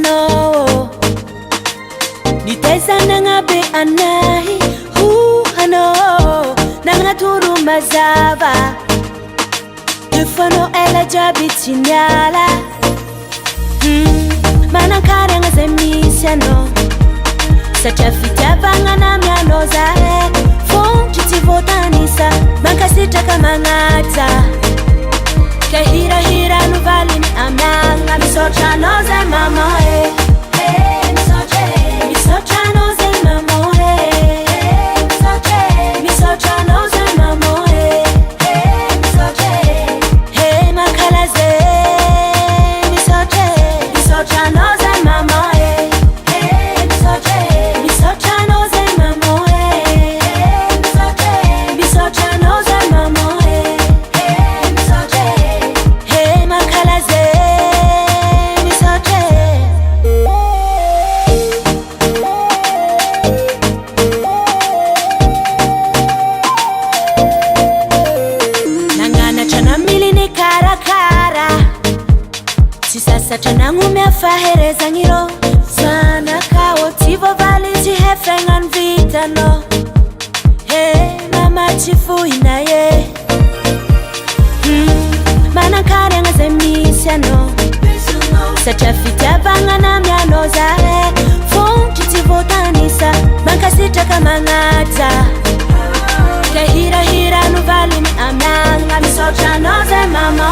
No, niteza nangabe anahi hano nangaturu mazava Tufano ela jabitinyala Manakare ngazemisiano Sachafita banga na miano zae Fon chitivotanisa Mankasita kamangata Kahira hira nuvali ni amnanga Misocha noze mama Misocha noze mama Misocha noze mama Hey makalaze Misocha noze mama Misocha noze mama Misocha noze mama Hey makalaze Nangana chana mili ni karakara Sisasa chana ngume fahereza ngiro Sana kawo tivo vali jihefengan vitano Hey mama chifu inaye Manakare ngazemisiano Sachafita banga na miano zae Fon chitivotanisa Mankasita kamangata Kahira hira nuvali ni amnanga Misocha noze mama